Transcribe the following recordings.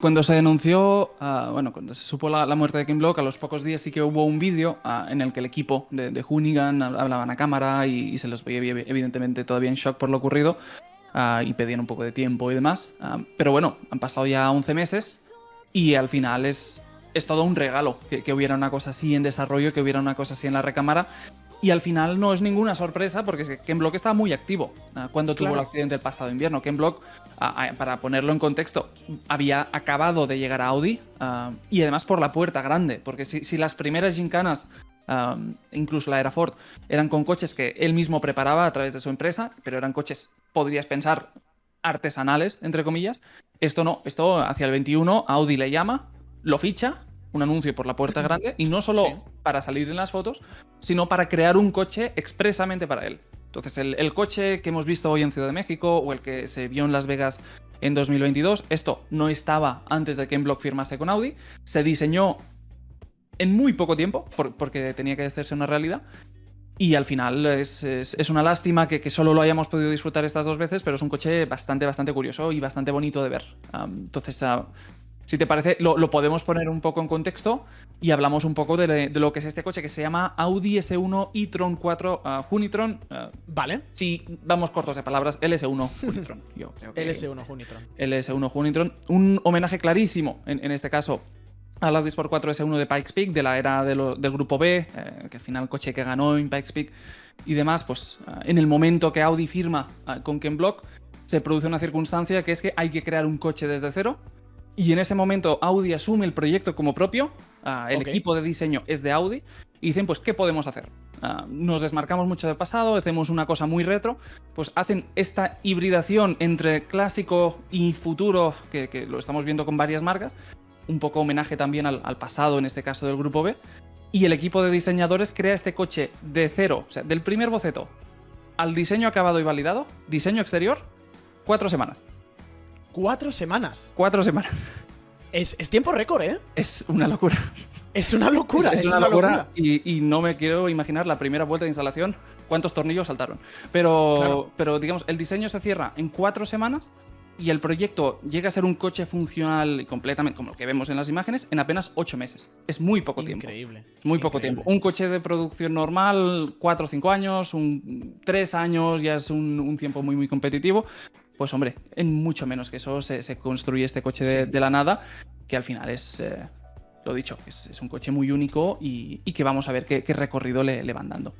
Cuando se denunció, bueno, cuando se supo la muerte de Ken Block, a los pocos días sí que hubo un vídeo en el que el equipo de Hoonigan hablaban a cámara y se los veía evidentemente todavía en shock por lo ocurrido, y pedían un poco de tiempo y demás. Pero bueno, han pasado ya 11 meses y al final es todo un regalo que hubiera una cosa así en desarrollo, que hubiera una cosa así en la recámara. Y al final no es ninguna sorpresa porque es que Ken Block estaba muy activo cuando tuvo el accidente el pasado invierno. Ken Block, para ponerlo en contexto, había acabado de llegar a Audi, y además por la puerta grande, porque si las primeras gincanas, incluso la era Ford, eran con coches que él mismo preparaba a través de su empresa, pero eran coches, podrías pensar, artesanales, entre comillas, esto no, esto hacia el 21 Audi le llama, lo ficha, un anuncio por la puerta grande, y no Sí. solo para salir en las fotos, sino para crear un coche expresamente para él. Entonces, el coche que hemos visto hoy en Ciudad de México o el que se vio en Las Vegas en 2022, esto no estaba antes de que Ken Block firmase con Audi, se diseñó en muy poco tiempo, porque tenía que hacerse una realidad, y al final es una lástima que solo lo hayamos podido disfrutar estas dos veces, pero es un coche bastante curioso y bastante bonito de ver. Entonces, si te parece, lo podemos poner un poco en contexto y hablamos un poco de lo que es este coche que se llama Audi S1 e-tron 4 Hunitron. Vale. Si vamos cortos de palabras, LS1 Hunitron. Yo creo que LS1 Hunitron. LS1 Hunitron. Un homenaje clarísimo, en este caso, al Audi Sport 4 S1 de Pikes Peak, de la era del grupo B, que al final el coche que ganó en Pikes Peak y demás, pues en el momento que Audi firma con Ken Block, se produce una circunstancia que es que hay que crear un coche desde cero. Y en ese momento Audi asume el proyecto como propio, el equipo de diseño es de Audi, y dicen, pues, ¿qué podemos hacer? Nos desmarcamos mucho del pasado, hacemos una cosa muy retro, pues hacen esta hibridación entre clásico y futuro, que lo estamos viendo con varias marcas, un poco homenaje también al pasado, en este caso del grupo B, y el equipo de diseñadores crea este coche de cero, o sea, del primer boceto al diseño acabado y validado, diseño exterior, 4 semanas. 4 semanas. 4 semanas. Es tiempo récord, ¿eh? Es una locura. Es una locura. Es una locura. Y no me quiero imaginar la primera vuelta de instalación, cuántos tornillos saltaron. Pero digamos, el diseño se cierra en 4 semanas y el proyecto llega a ser un coche funcional y completamente, como lo que vemos en las imágenes, en apenas 8 meses. Es muy poco tiempo. Increíble. Muy poco tiempo. Un coche de producción normal, 4 o 5 años, 3 años ya es un tiempo muy competitivo. Pues hombre, en mucho menos que eso se construye este coche de la nada, que al final es, lo dicho, es un coche muy único y que vamos a ver qué recorrido le van dando.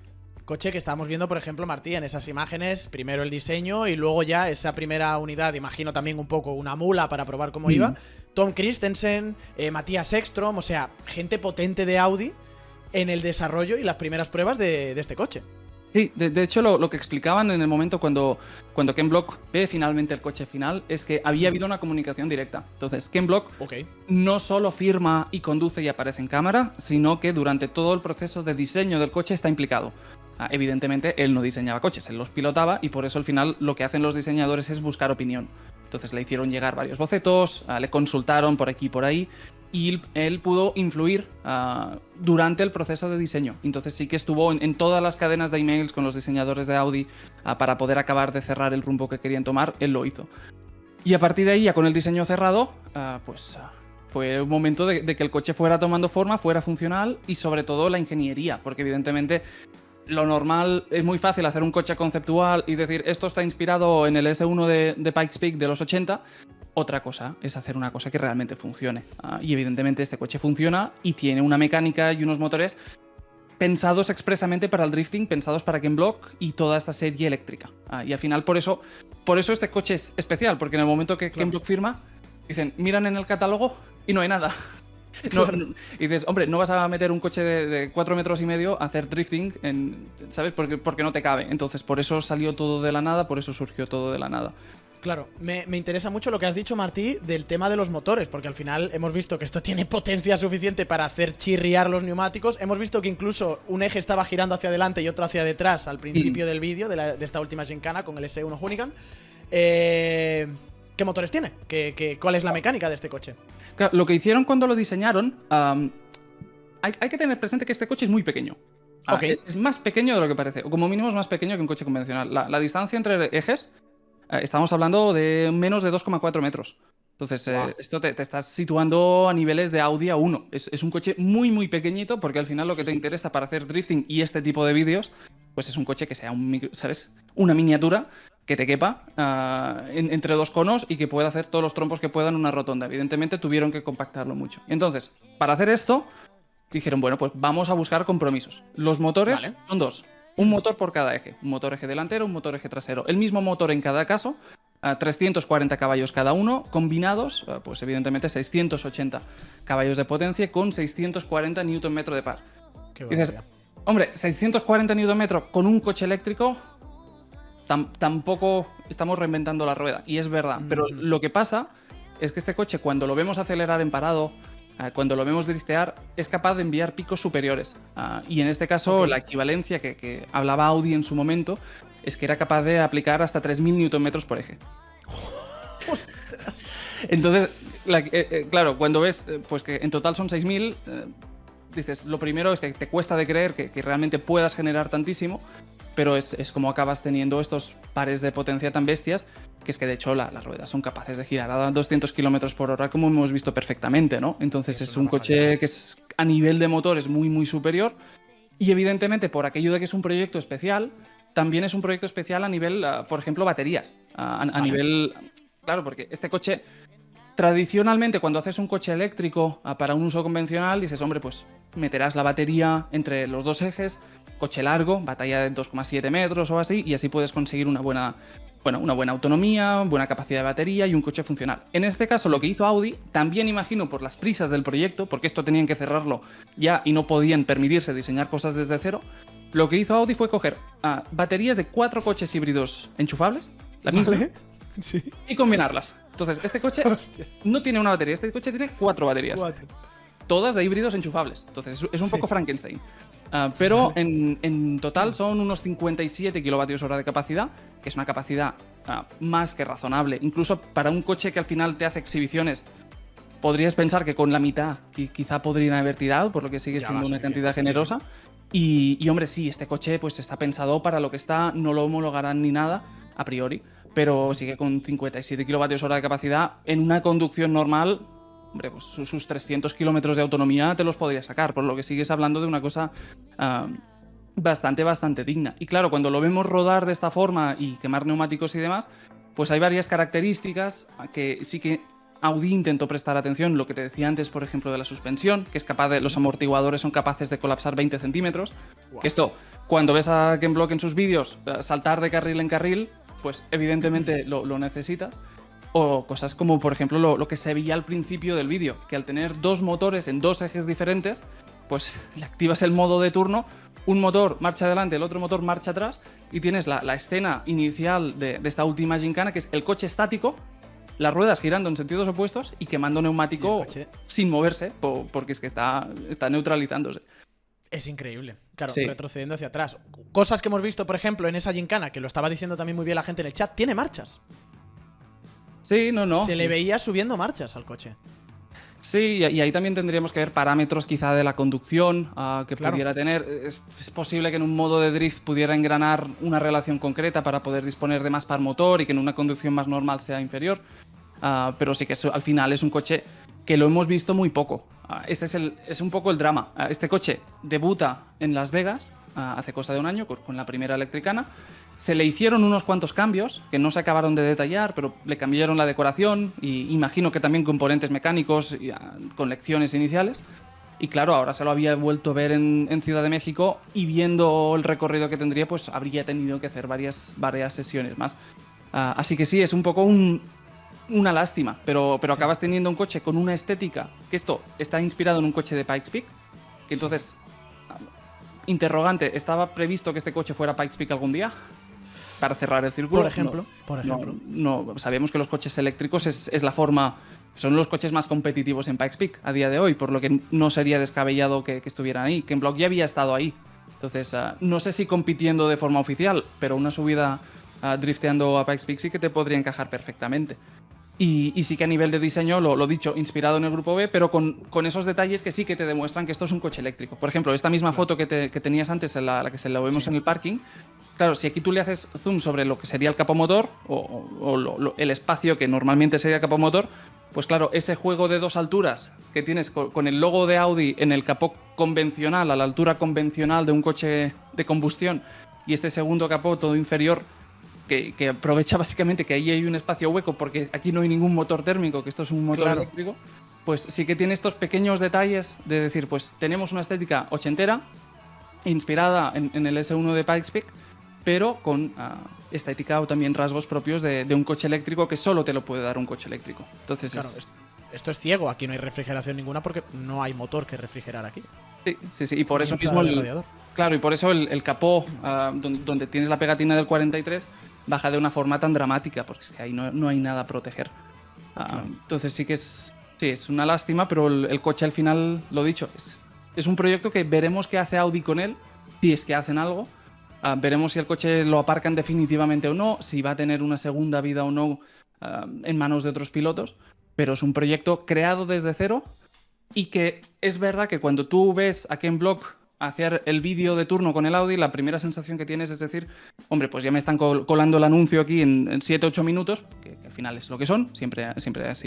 Coche que estábamos viendo, por ejemplo, Martí, en esas imágenes, primero el diseño y luego ya esa primera unidad, imagino también un poco una mula para probar cómo iba. Tom Christensen, Matías Ekstrom, o sea, gente potente de Audi en el desarrollo y las primeras pruebas de este coche. Sí, de hecho lo que explicaban en el momento cuando Ken Block ve finalmente el coche final es que había habido una comunicación directa. Entonces, Ken Block no solo firma y conduce y aparece en cámara, sino que durante todo el proceso de diseño del coche está implicado. Evidentemente, él no diseñaba coches, él los pilotaba y por eso al final lo que hacen los diseñadores es buscar opinión. Entonces le hicieron llegar varios bocetos, le consultaron por aquí y por ahí, y él pudo influir durante el proceso de diseño. Entonces sí que estuvo en todas las cadenas de emails con los diseñadores de Audi para poder acabar de cerrar el rumbo que querían tomar, él lo hizo. Y a partir de ahí, ya con el diseño cerrado, fue un momento de que el coche fuera tomando forma, fuera funcional y sobre todo la ingeniería, porque evidentemente lo normal es muy fácil hacer un coche conceptual y decir esto está inspirado en el S1 de Pikes Peak de los 80. Otra cosa es hacer una cosa que realmente funcione. Y evidentemente este coche funciona y tiene una mecánica y unos motores pensados expresamente para el drifting, pensados para Ken Block y toda esta serie eléctrica. Y al final por eso este coche es especial, porque en el momento que Ken Block firma, dicen, miran en el catálogo y no hay nada. Y dices, hombre, no vas a meter un coche de 4,5 metros a hacer drifting, ¿sabes? Porque no te cabe. Entonces, por eso salió todo de la nada, por eso surgió todo de la nada. Claro, me interesa mucho lo que has dicho, Martí, del tema de los motores, porque al final hemos visto que esto tiene potencia suficiente para hacer chirriar los neumáticos. Hemos visto que incluso un eje estaba girando hacia adelante y otro hacia detrás al principio del vídeo de esta última gincana con el S1 Hoonigan. ¿Qué motores tiene? ¿Cuál es la mecánica de este coche? Claro, lo que hicieron cuando lo diseñaron, hay que tener presente que este coche es muy pequeño. Es más pequeño de lo que parece, o como mínimo es más pequeño que un coche convencional. La distancia entre ejes, estamos hablando de menos de 2,4 metros. Entonces, esto te estás situando a niveles de Audi A1. Es un coche muy, muy pequeñito porque al final lo que te interesa para hacer drifting y este tipo de vídeos, pues es un coche que sea ¿sabes? Una miniatura que te quepa entre dos conos y que pueda hacer todos los trompos que pueda en una rotonda. Evidentemente tuvieron que compactarlo mucho. Y entonces, para hacer esto, dijeron, bueno, pues vamos a buscar compromisos. Los motores son dos. Un motor por cada eje. Un motor eje delantero, un motor eje trasero. El mismo motor en cada caso. 340 caballos cada uno, combinados, pues evidentemente 680 caballos de potencia con 640 Nm de par. Qué dices, hombre, 640 Nm con un coche eléctrico, tampoco estamos reinventando la rueda. Y es verdad, pero lo que pasa es que este coche, cuando lo vemos acelerar en parado, cuando lo vemos dristear, es capaz de enviar picos superiores. Y en este caso, la equivalencia que hablaba Audi en su momento es que era capaz de aplicar hasta 3.000 Nm por eje. Entonces, claro, cuando ves pues que en total son 6.000, dices, lo primero es que te cuesta de creer que realmente puedas generar tantísimo, pero es como acabas teniendo estos pares de potencia tan bestias, que es que de hecho las ruedas son capaces de girar a 200 km por hora, como hemos visto perfectamente, ¿no? Entonces es un coche que es, a nivel de motor es muy, muy superior, y evidentemente por aquello de que es un proyecto especial, también es un proyecto especial a nivel, por ejemplo, baterías. A nivel... Claro, porque este coche, tradicionalmente, cuando haces un coche eléctrico para un uso convencional, dices, hombre, pues meterás la batería entre los dos ejes, coche largo, batalla de 2,7 metros o así, y así puedes conseguir una buena autonomía, buena capacidad de batería y un coche funcional. En este caso, lo que hizo Audi, también imagino por las prisas del proyecto, porque esto tenían que cerrarlo ya y no podían permitirse diseñar cosas desde cero, lo que hizo Audi fue coger baterías de 4 coches híbridos enchufables, la misma, y combinarlas. Entonces, este coche no tiene una batería, este coche tiene 4 baterías. Todas de híbridos enchufables. Entonces, es un poco Frankenstein. Pero en total son unos 57 kWh de capacidad, que es una capacidad más que razonable. Incluso para un coche que al final te hace exhibiciones, podrías pensar que con la mitad quizá podrían haber tirado, por lo que sigue siendo una cantidad generosa. Y hombre, sí, este coche pues está pensado para lo que está, no lo homologarán ni nada, a priori, pero sigue con 57 kWh de capacidad en una conducción normal. Hombre, pues sus 300 kilómetros de autonomía te los podría sacar, por lo que sigues hablando de una cosa bastante digna. Y claro, cuando lo vemos rodar de esta forma y quemar neumáticos y demás, pues hay varias características que sí que Audi intentó prestar atención. Lo que te decía antes, por ejemplo, de la suspensión, que es capaz de, los amortiguadores son capaces de colapsar 20 centímetros. Wow. Que esto, cuando ves a Ken Block en sus vídeos saltar de carril en carril, pues evidentemente lo necesitas. O cosas como, por ejemplo, lo que se veía al principio del vídeo, que al tener dos motores en dos ejes diferentes, pues le activas el modo de turno, un motor marcha adelante, el otro motor marcha atrás, y tienes la escena inicial de esta última gincana, que es el coche estático, las ruedas girando en sentidos opuestos y quemando neumático sin moverse, porque es que está neutralizándose. Es increíble, claro, sí. Retrocediendo hacia atrás. Cosas que hemos visto, por ejemplo, en esa gincana, que lo estaba diciendo también muy bien la gente en el chat, tiene marchas. Sí, no. Se le veía subiendo marchas al coche. Sí, y ahí también tendríamos que ver parámetros quizá de la conducción que pudiera tener. Es posible que en un modo de drift pudiera engranar una relación concreta para poder disponer de más par motor y que en una conducción más normal sea inferior. Pero sí que al final es un coche que lo hemos visto muy poco. Ese es un poco el drama. Este coche debuta en Las Vegas hace cosa de un año con la primera Electricana. Se le hicieron unos cuantos cambios que no se acabaron de detallar, pero le cambiaron la decoración y imagino que también componentes mecánicos con lecciones iniciales. Y claro, ahora se lo había vuelto a ver en Ciudad de México y viendo el recorrido que tendría, pues habría tenido que hacer varias sesiones más. Así que sí, es un poco una lástima, pero acabas teniendo un coche con una estética, que esto está inspirado en un coche de Pikes Peak, que entonces, interrogante, ¿estaba previsto que este coche fuera Pikes Peak algún día? Para cerrar el círculo. Por ejemplo. No, sabemos que los coches eléctricos es la forma, son los coches más competitivos en Pikes Peak a día de hoy, por lo que no sería descabellado que estuvieran ahí. Ken Block ya había estado ahí. Entonces, no sé si compitiendo de forma oficial, pero una subida drifteando a Pikes Peak sí que te podría encajar perfectamente. Y sí que a nivel de diseño, lo dicho, inspirado en el Grupo B, pero con esos detalles que sí que te demuestran que esto es un coche eléctrico. Por ejemplo, esta misma foto que tenías antes, la que se la vemos en el parking. Claro, si aquí tú le haces zoom sobre lo que sería el capomotor o el espacio que normalmente sería el capomotor, Pues claro, ese juego de 2 alturas que tienes con el logo de Audi en el capó convencional, a la altura convencional de un coche de combustión, y este segundo capó todo inferior, que aprovecha básicamente que ahí hay un espacio hueco porque aquí no hay ningún motor térmico, que esto es un motor eléctrico, pues sí que tiene estos pequeños detalles de decir, pues tenemos una estética ochentera, inspirada en el S1 de Pikes Peak, pero con estética o también rasgos propios de un coche eléctrico que solo te lo puede dar un coche eléctrico. Entonces claro, esto es ciego, aquí no hay refrigeración ninguna porque no hay motor que refrigerar aquí. Sí, y por eso mismo claro, y por eso el capó donde tienes la pegatina del 43 baja de una forma tan dramática, porque es que ahí no hay nada a proteger. Entonces sí que es una lástima, pero el coche al final, lo dicho, es un proyecto que veremos qué hace Audi con él, si es que hacen algo. Veremos si el coche lo aparcan definitivamente o no, si va a tener una segunda vida o no en manos de otros pilotos, pero es un proyecto creado desde cero y que es verdad que cuando tú ves a Ken Block hacer el vídeo de turno con el Audi, la primera sensación que tienes es decir, hombre, pues ya me están colando el anuncio aquí en 7-8 minutos, que al final es lo que son, siempre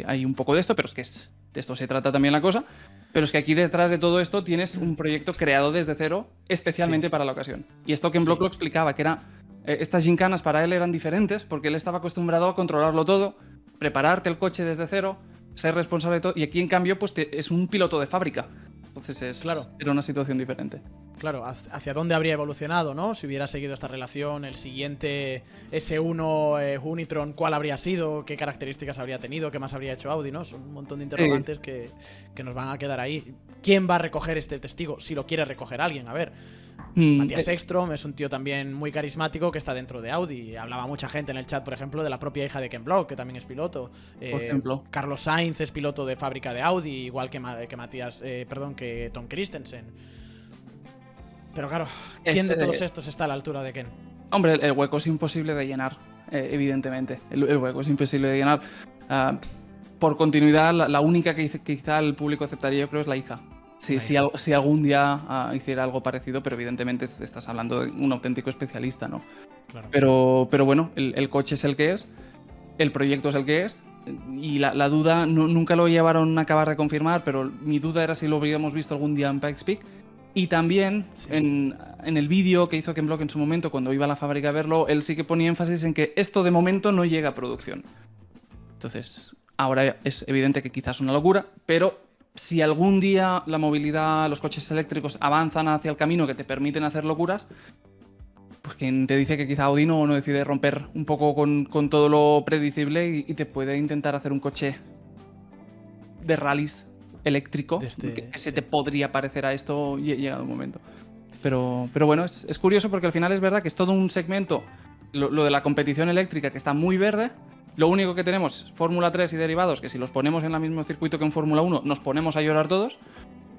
hay un poco de esto, pero es que de esto se trata también la cosa, pero es que aquí detrás de todo esto tienes un proyecto creado desde cero, especialmente para la ocasión. Y esto Ken Block lo explicaba, que era estas gincanas para él eran diferentes, porque él estaba acostumbrado a controlarlo todo, prepararte el coche desde cero, ser responsable de todo, y aquí en cambio pues es un piloto de fábrica. Entonces era una situación diferente. Claro, ¿hacia dónde habría evolucionado, no? Si hubiera seguido esta relación, el siguiente S1 Unitron, ¿cuál habría sido? ¿Qué características habría tenido? ¿Qué más habría hecho Audi, no? Son un montón de interrogantes que nos van a quedar ahí. ¿Quién va a recoger este testigo? Si lo quiere recoger alguien, a ver. Matías Ekstrom es un tío también muy carismático que está dentro de Audi. Hablaba mucha gente en el chat, por ejemplo, de la propia hija de Ken Block, que también es piloto. Por ejemplo. Carlos Sainz es piloto de fábrica de Audi, igual que que Tom Christensen. Pero claro, ¿quién de todos estos está a la altura de Ken? Hombre, el hueco es imposible de llenar, evidentemente. El hueco es imposible de llenar. Por continuidad, la única que quizá el público aceptaría, yo creo, es la hija. Si algún día hiciera algo parecido, pero evidentemente estás hablando de un auténtico especialista, ¿no? Claro. Pero bueno, el coche es el que es, el proyecto es el que es, y la duda nunca lo llevaron a acabar de confirmar, pero mi duda era si lo habríamos visto algún día en Pikes Peak. Y también en el vídeo que hizo Ken Block en su momento, cuando iba a la fábrica a verlo, él sí que ponía énfasis en que esto de momento no llega a producción. Entonces, ahora es evidente que quizás es una locura, pero si algún día la movilidad, los coches eléctricos avanzan hacia el camino que te permiten hacer locuras, pues quien te dice que quizá Audi no decide romper un poco con todo lo predecible y te puede intentar hacer un coche de rallies eléctrico que se te podría parecer a esto llegado un momento. Pero bueno, es curioso porque al final es verdad que es todo un segmento, lo de la competición eléctrica, que está muy verde. Lo único que tenemos es Fórmula 3 y derivados, que si los ponemos en el mismo circuito que en Fórmula 1 nos ponemos a llorar todos,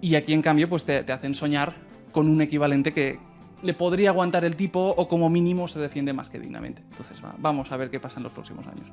y aquí en cambio pues te hacen soñar con un equivalente que le podría aguantar el tipo o como mínimo se defiende más que dignamente. Entonces vamos a ver qué pasa en los próximos años.